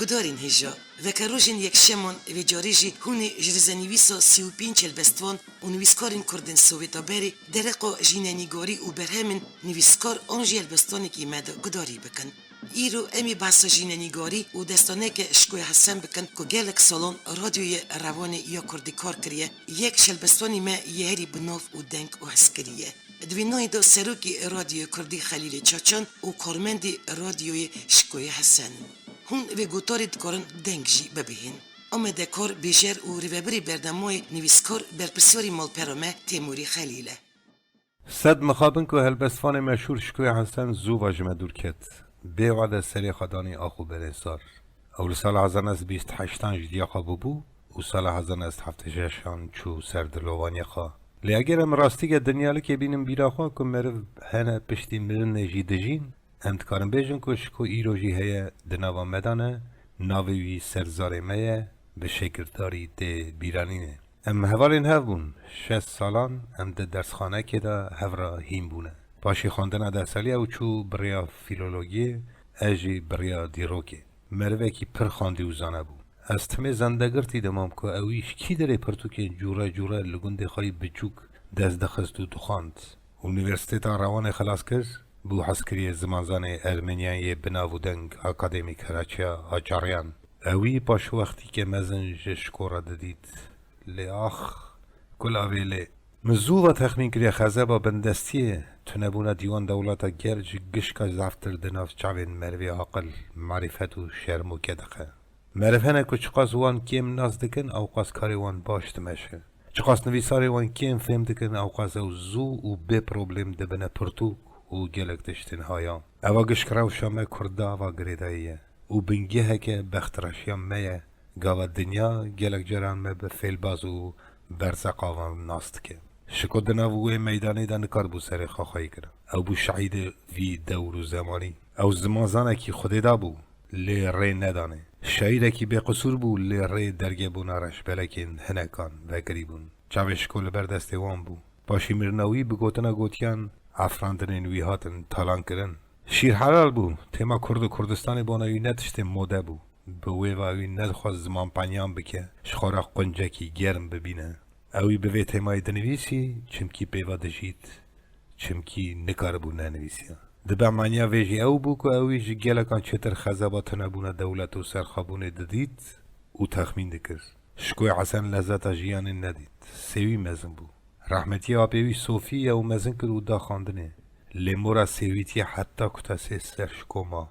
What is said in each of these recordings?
گدارین هجا و که روژین یک شمان و جاریجی هونی جرزنیویسا 35 البستوان و نویسکارین کردن سویتا بری درقا جیننیگاری و برهمن نویسکار آنجی البستوانی که ایمده گداری بکن. ایرو امی بحثا جیننیگاری و دستانه که اشکوی حسن بکن که گلک سالون رادیوی روانی یا کردی کار کریه یک شلبستوانی ما یهری بناف و دنگ و حسکریه. دوینای دا سروکی رادیو کردی خلیل چاچان و کارمندی رادیوی اشکوی حسن. هون و گوتاری دکارن دنگ جی ببهین. اما دکار بیشر و ریوبری بردموی نویسکار برپسوری مالپرامه تیموری خلیله. صد مخابن که هلبستفان مشهور شکوی حسن زو واجمه دور کت بیوعد سری خدانی آخو برنسار اول سال 1928 جدیاقا بو و سال 1976 چو سردلوانی خواه لی اگر ام راستی که دنیالی که بینم بیرا خواه که مرو هنه پشتی مرن نجی دجین امتکارم بیجن که شکو ایروژی هیا دناوا مدانه ناویوی سرزاره مایه به شکرداری ده بیرانینه ام هوالین هف بون 6 سالان ام ده درسخانه که ده هفرا هیم بونه پاشی خواندن ده سالی او چو بریا فیلولوژی اجی بریا دیروکی مروه کی پر خواندی و زانه بو از تمه زندگرتی دمام که اویش کی داره پرتو که جوره جوره لگنده خواهی بچوک دست دخست و دخاند اونیورسیتا روان خلاص کرد بو حسکری زمانزان ارمنیای بناودنگ اکادمی کراچیا آچاریان اوی پاش وقتی که مزن جشکورا ددید لی آخ کل آویله مزو و تخمین کری خزه با بندستیه تنبونه دیوان دولتا گرج گشکا زفتر دناف چاوین مروی عقل معرفت و شرم و کدخه معرفنه که چقاس وان کیم ناز دکن او قاس کاری وان باشت مشه چقاس نویساری وان کیم فهم دکن او قاس او زو و به پروبلم دبنه پرتوک و گلک دشتن هایا او گشکراو شامه کرده و گریداییه و بنگیه که بخترشیم میه گاو دنیا گلک جران me به فیلباز و برزقاوان ناست که شکو دناوی میدانی دن کار بو سر خواهی کرد او بو شعید وی دور و زمانی او زمانزانه کی خودی دا بو لی ری ندانه شعیده کی به قصور بو لی ری درگه بو نارش بلکن هنکان و گریبون چاوش کل بردسته وان بو پاشی مرنوی بگوتنا گوتیان افراندن وی هاتن تالان کرن شیر حلال بو تیما کرد و کردستان بانوی نتشت موده بو به وی و اوی ندخواست زمان پنیان بکه شخورا قنجکی گرم ببینه اوی به وی تیمای دنویسی چمکی پیوا دجید چمکی نکار بو ننویسی دبا معنیا ویجی او بو که اوی جی گلکان چتر خزابات نبونه دولت و سرخابونه ددید او تخمین دکر شکوی حسن لذت جیان ندید سوی مزن بو رحمتی آبیوی صوفی او مزن کر او دا خاندنه لیمورا سویتی حتی کتاسه سرشکو ما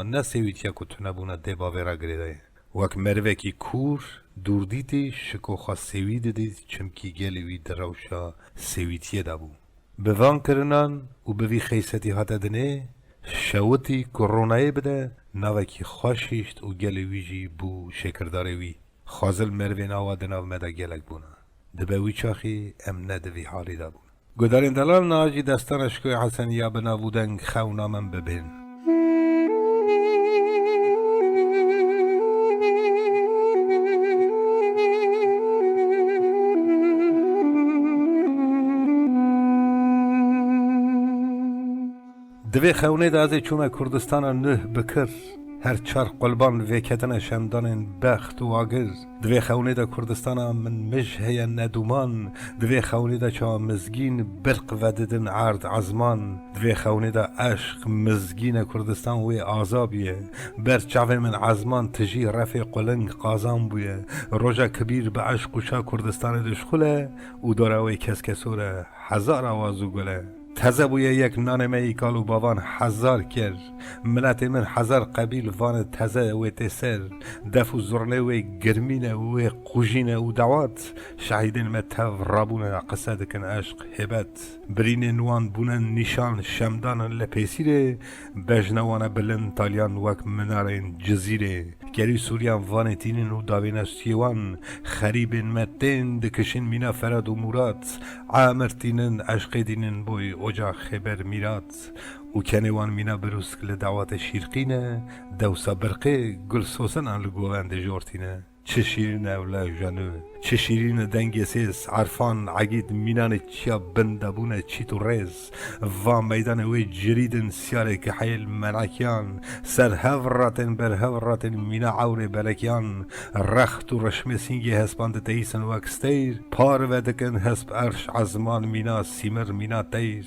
نه سویتیا که تو نبونه دبا ویرا گریده وک مروه کی کور دور دیتی شکو خواست سوی دید چمکی گلوی دروشا سویتیه دا بو به وان کرنان و به وی خیستی هاته دنه شوتی کرونایی بده نوکی خوشیشت و گلوی جی بو شکرداره وی خازل مروه ناوا دناو مده گلک بونه دبوی چاخی ام ندوی حالی دا بونه گدارین دلال ناجی دستانشکوی حسن یا بناودنگ خونامن ببین دوی خونه دازه چومه کردستان نه بکر هر چار قلبان ویکتن شمدان بخت و آگر دوی خونه دا کردستان من مجهه ندومان دوی خونه دا چا مزگین برق وددن عرض عزمان دوی خونه دا عشق مزگین کردستان وی آزابیه بر چاوه من عزمان تجی رفع قلنگ قازان بویه روژا کبیر به عشق و شا کردستان دشخوله و داره وی کس کسوره هزار آوازو گله تازه بویه یک نان می کالو باوان هزار کر ملت من هزار قبیل وان تازه و تسر دفو زرنه و گرمینه و قوجینه و دعوات شهیدین متو رابونه قصد کن عشق هبت برین نوان بونن نشان شمدان لپیسیره بجنوان بلند تالیان وک منارین جزیره گری سوریان وان تینین و داوین سیوان خریبین متین دکشین مینا فراد و مراد عامر تینن عشق دینن بوی اجا خبر میرات و کنوان مینا بروسک لدعوات شیرقینه دوسا برقه گل سوسن آن لگووند جورتینه چه شیرین اوله جانو چه شیرین دنگ سیس عرفان عگید مینان چیا بندبونه چی تو ریز و میدان وی جریدن سیاره که حیل منعکیان سر هوراتن بر هوراتن مینا عور بلکیان رخت و رشم سینگی هسپاند تیسن وکستیر پار ودکن هسپ ارش عزمان مینا سیمر مینا تیر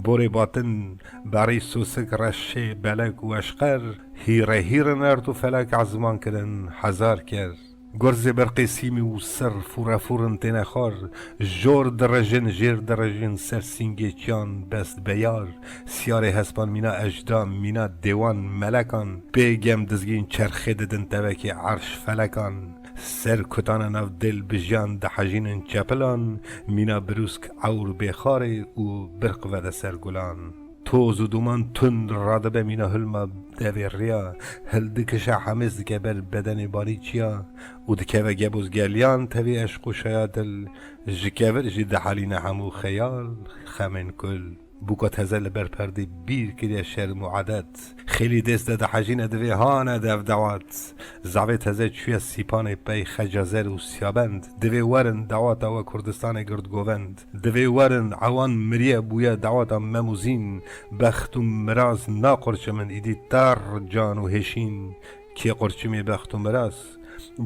بوری باطن بری سوسک رشه بلک و اشقر هیره هیره نرد و فلک عزمان کرن هزار کرد گرز برقی سیمی و سر فورا فورن تنخار جور درجن جیر درجن سر سینگی چیان بست بیار سیاره هسپان مینا اجدام مینا دیوان ملکان بیگم دزگین چرخه ددن توکی عرش فلکان سر کتان نو دل بجان ده حجین چپلان مینا بروسک عور بخاره و برق وده سر گلان توز و دومان تند راده به مینا هلما دوی ریا هل دکشا حمیز دکه بر بدن باری چیا و دکه و گبوز گلیان توی عشق و شیادل جکور جد حالین همو خیال خمن کل بوکا تزل بر پرده بیر کریه شرم و عدد خیلی دست ده حجین دوی هانه دو دوات زعوی تزل چوی سیپان پی خجازر و سیابند دوی ورن دوات و کردستان گرد گووند دوی ورن عوان مریه بویا دوات مموزین بخت و مراز نا قرچ من ایدی تر جان و هشین کی قرچمی بخت و مراز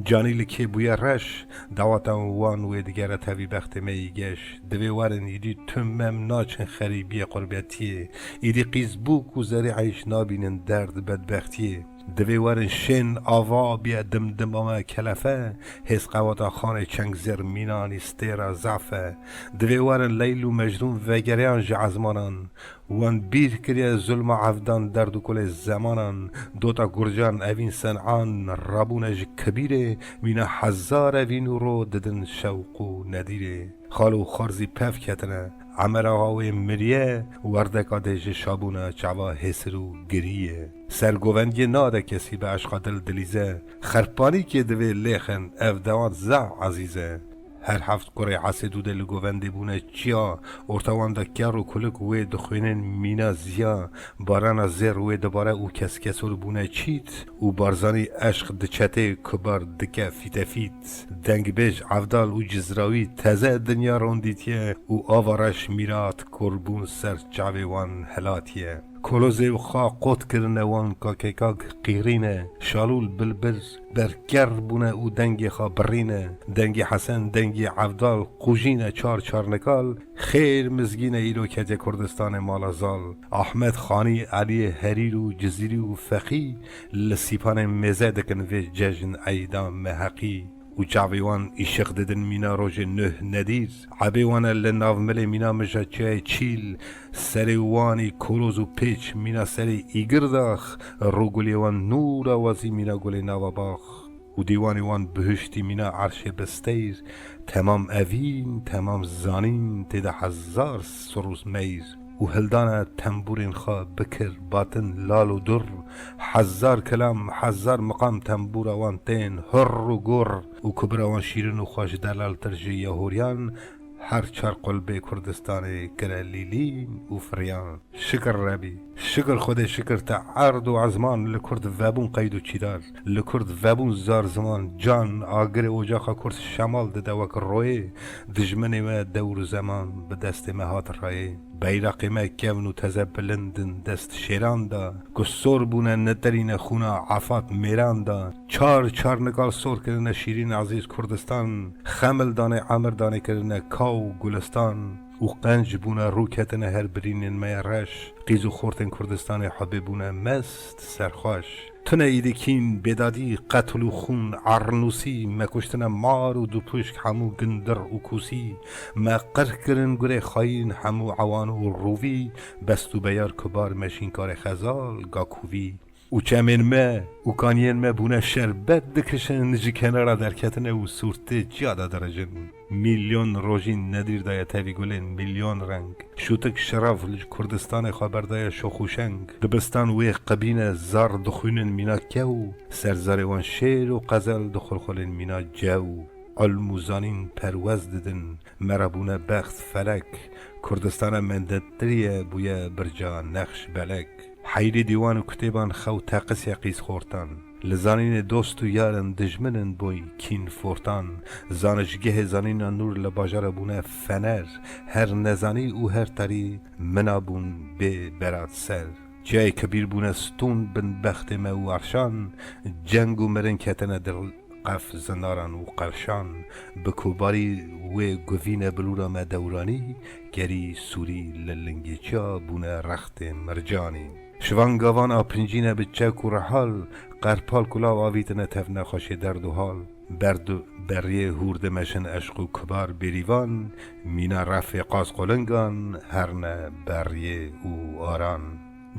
جانی لکی بویا رش دواتم وان و دیگر تاوی بخت میگش دوی وارن ایدی تمم ناچن خریبی قربیتیه ایدی قیز بوک و زریعیش نابینن درد بدبختیه دوی وارن شن آوا بیا دم آما کلفه حس قواتا خانه چنگ زر مینان استیرا زعفه دوی وارن لیل و مجنون وگریان جعزمانان وان بیر کریا ظلم عفدان درد و کل زمانان دوتا گرجان اوین سنعان رابونج کبیره مینا هزار اوین رو ددن شوق و ندیره خالو خارزی پف کتنه عمراهاوی مریه وردکا دیج شابونه چوا حسرو گریه سرگووندی ناده کسی به عشقا دل دلیزه خرپانی که دوی لیخن اف دوات زع عزیزه هر هفت کره حسد و دل گوونده بونه چیا ارتوان دا کر و کلک وی دخوینن مینا زیا باران زیر وی دباره او کس کسول بونه چیت و بارزانی عشق دچته کبار دکه فیت دنگ بیج عفدال و جزراوی تزه دنیا روندیتیه و آوارش میرات کربون سر چاویوان هلاتیه کلوزه و خواه قط کرنه وان کاکیکاک قیرینه شالول بلبل برگر بونه او دنگی خواه برینه دنگی حسن دنگی عفدال قوژینه چار نکال خیر مزگینه ایرو کجه کردستان مالازال احمد خانی علی هریر و جزیری و فقی لسیپان مزه دکن وی ججن ایدام محقی و جاویوان ایشق ددن مینا روژ نه ندیر عبیوان لناو مل مینا مجا چای چیل سری وانی کروز و پیچ مینا سری ایگر داخ رو گلیوان نور آوازی مینا گلی ناو باخ و دیوانی وان بهشتی مینا عرش بستیر تمام اوین تمام زانین تیده هزار سروز میر و هلدانه تنبورین خواه بکر باطن لال و در هزار کلام هزار مقام تنبور وان تین هر و گر و کبر وان شیرین و خوش دلال ترجی یهوریان هر چار قلبه کردستان کرلیلین و فریان شکر ربی شکر خود شکر تا عرض و عزمان لکرد وبون قید و چیدار لکرد وبون زار زمان جان آگر اوجاخا کرد شمال ده دوک روی دجمن ما دور زمان به دست مهات رای بیرق ما کون و تزه بلندن دست شیران دا گسور بونه نترین خونا عفات میران دا چار نگال سور کرنه شیرین عزیز کردستان خمل دانه عمر دانه کرنه کاو گلستان و قنج بونه روکتن هر برینن میرش قیز و خورتن کردستان حبه بونه مست سرخوش تنه ایدکین بدادی قتل و خون عرنوسی مکشتن مار و دو پشک همو گندر و کوسی ما قر کرن گره خاین همو عوان و روی بستو بیار کبار مشین کار خزال گاکووی و چمن ما و کانین ما بونه شربت دکشن جی کنارا درکتنه و صورته جاده درجن میلیون روژین ندیر دای تاوی گلین میلیون رنگ شوتک شرف کردستان خبردای شخوشنگ دبستان وی قبین زار دخونن مینا کهو سرزار وان شیر و قزل دخلخلن مینا جو علموزانین پرواز ددن مرابونه بخت فلک کردستان مندتریه بویا برجا نقش بلک حیری دیوان و کتیبان خو تاقس یقیز خورتان لزانین دوست و یارن دجمنن بوی کین فورتان زانشگه زانین نور لباجر بونه فنر هر نزانی او هر تری منابون به برات سر جای کبیر بونه ستون بن بخت ما و عرشان جنگ و مرن کتن در قف زناران و قرشان بکوباری و گوین بلورا ما دورانی گری سوری للنگیچا بونه رخت مرجانی شوانگاوان آپنجینه به چک و رحال قرپال کلا و آویتنه تفنه خوش درد و حال بریه هورد مشن عشق و کبار بریوان مینا رفع قاس قلنگان هرنه بریه و آران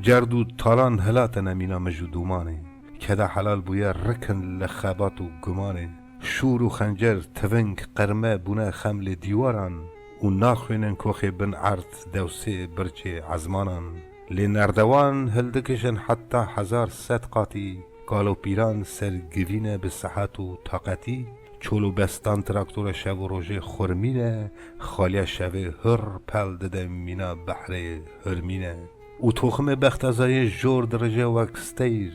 جرد و تالان هلاتنه مینا مجودومانه کده حلال بویا رکن لخبات و گمانه شور و خنجر تونگ قرمه بونه خمل دیواران و ناخوینن کوخی بن عرض دوسه برچه عزمانان لنردوان هلدکشن حتی 1100 قاطی قالو پیران سرگوینه به صحت و طاقتی چولو بستان تراکتور شب و روژه خورمینه خالی شب هر پل دده مینا بحر هرمینه و تخم بختازای جور درجه وکستیر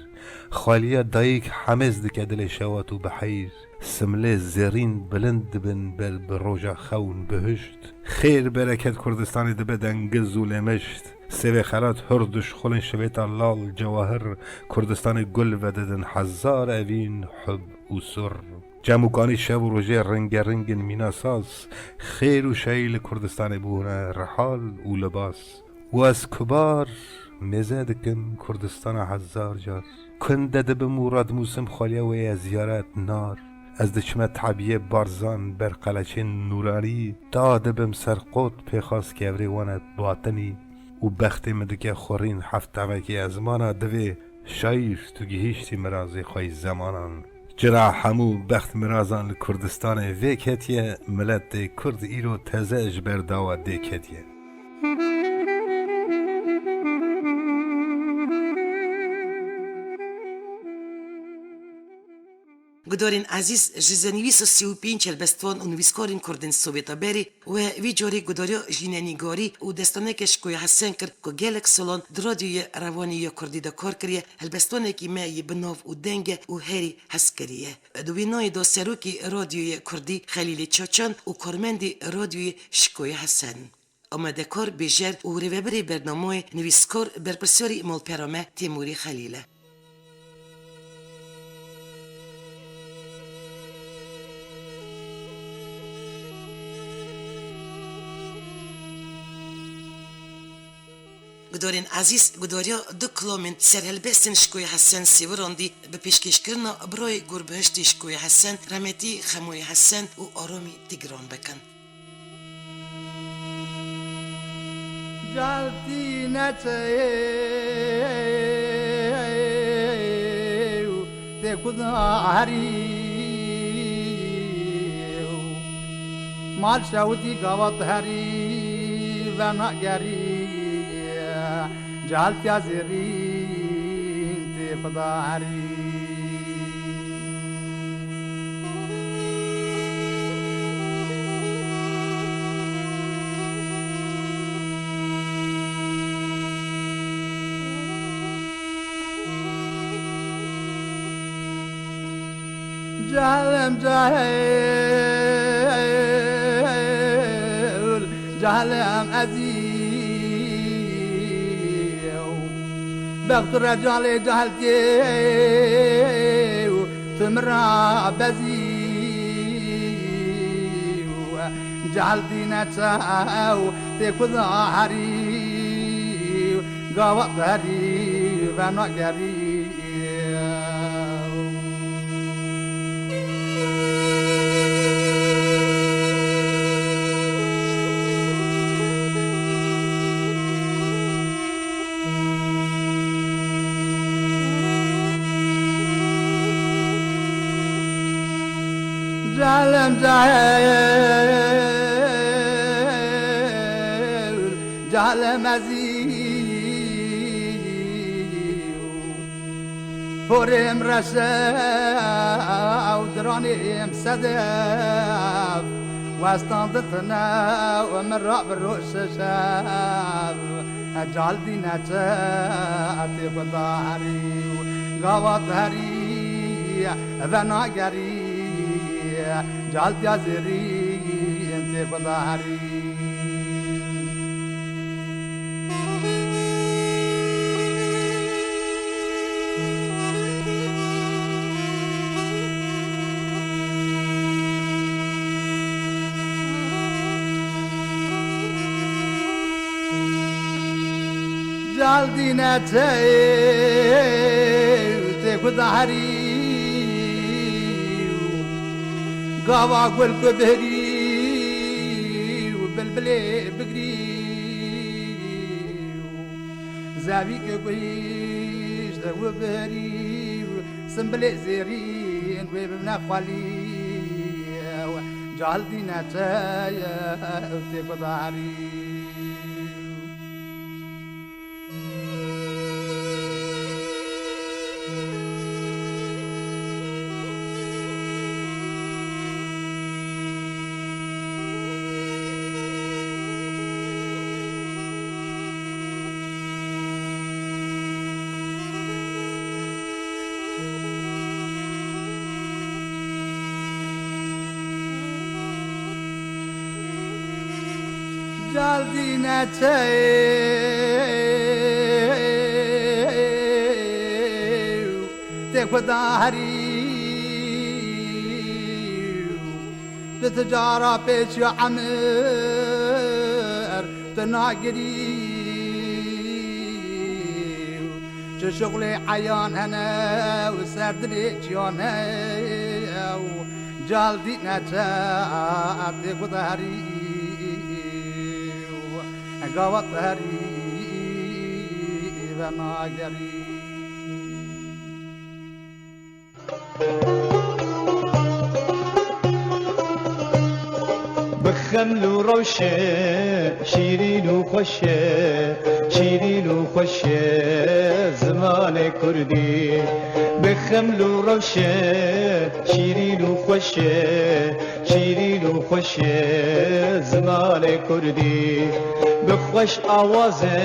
خالی دایک حمز دکه دل شوات و بحیر سمله زرین بلند بن بل بروژه خون بهشت خیر برکت کردستانی دبه دنگز و لمشت سوی خلات هردش خلن شویتا لال جواهر کردستان گل و ددن 1000 اوین حب و سر جموکانی شب و روژه رنگ رنگ میناساس خیر و شیل کردستان بونه رحال و لباس و از کبار مزدکم کردستان 1000 جار کنده دب مراد موسم خالیه و از زیارت نار از دچمه طبیعه بارزان بر قلچه نورانی داده بم سرقوت پیخواست که اوری وانت باطنی و بخت مدکه خورین هفت وکی از مانا دوی شایر تو گهیشتی مرازی خوی زمانان جرا همو بخت مرازان کردستان ویکتیه ملت کرد ایرو تزج بر داوا دیکتیه گدارین عزیز جزنویس 35 البستوان و نویسکارین کردن سوویتا بری و وی جوری گداریا جیننیگاری و دستانکش کوی حسن کرد که گلک سالان درادیوی روانی یا کردی دا کار کریه البستوانکی مای بناو و دنگ و هری حس کریه دوینای دا سروکی رادیوی کردی خلیل چاچان و کارمندی رادیوی شکوی حسن آمده کار بیجر و ریوبری برنامه نویسکار برپرسیاری مالپرامه تیموری خلیله گدارین عزیز گداریا دو کلامن سرهلبستن شکوی حسن سیوراندی به پیشکش کرنا برای گربهشتی شکوی حسن رحمتی خموی حسن و آرامی تگران بکن جالتی نچه تکود هری مال شوتی گوات هری و نگری جالتی زرین تفداری جهلم جاهل جهلم عزيز بغت الرجال جهلتي تمرع بزي جهلتي نتساو تكوذ حري قوات هري فنقري جهلم جاهل جهلم عزيز فورم رشا ودرانيم صدف واستنضتنا ومن رعب الروش شاب اجعل دينك اتي بظهري قوات هري و ناگری جال دیازری انت بداری جال دینته ته بداری قاوا قول قدري وبلبلي بقري زابي كبيش ذو بهري سنبلي زيرين وبنا خالي جعل دينا تايا وتقداري جالدينا تايو تكو داري تتجارة بيش يا عمر تناقري شغلي عيان هنا وسردلي جيان جالدينا تايو داري قوات هري بناقري بخمل وروشة شيرين وخشة شيرين وخشة زمان كردي بخمل وروشة شيرين وخشة شيرين وخشة زمان كردي بخوش آوازه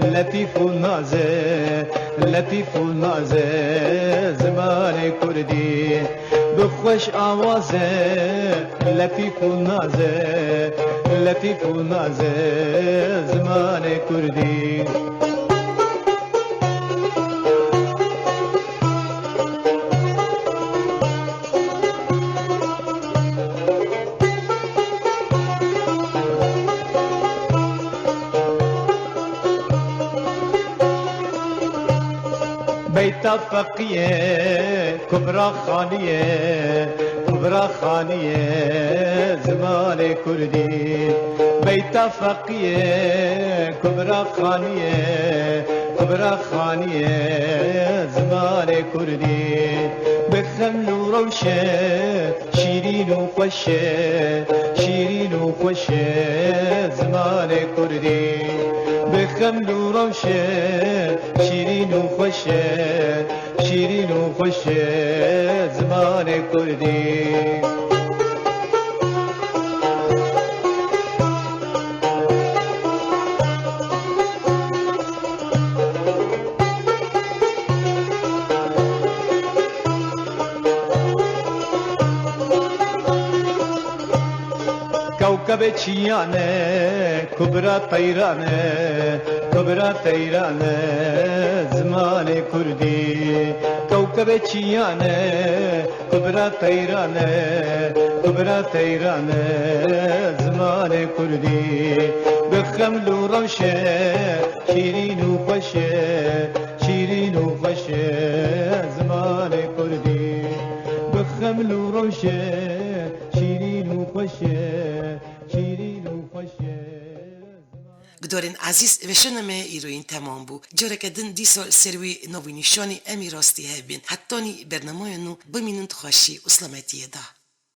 لطیف و نازه لطیف و نازه زمان کردی بخوش آوازه لطیف و نازه لطیف و نازه زمان کردی بيتا فقيه كبرى خانيه كبرى خانيه زمان كردي بيتا فقيه كبرى خانيه كبرى خانيه زمان كردي بخمل وروشه شيرين وخشه شيرين وخشه زمان كردي بخمل وروشه شيرين وخشه شيرين وخشه زمان كردي كوكب چيانه كبرى طيرانه كبرى طيرانه زمان كردي كوكب چيانه كبرى طيرانه كبرى طيرانه زمان كردي بخمل وروشه شيرين وخشه شيرين وخشه زمان كردي بخمل وروشه شيرين وخشه شيرين وخشه گدارن عزیز و شنمه ایروین تمام بو جاره که دن دی سال سروی نوی نشانی امی راستی هبین حتانی برنامه نو بمینند خوشی و سلامتی ده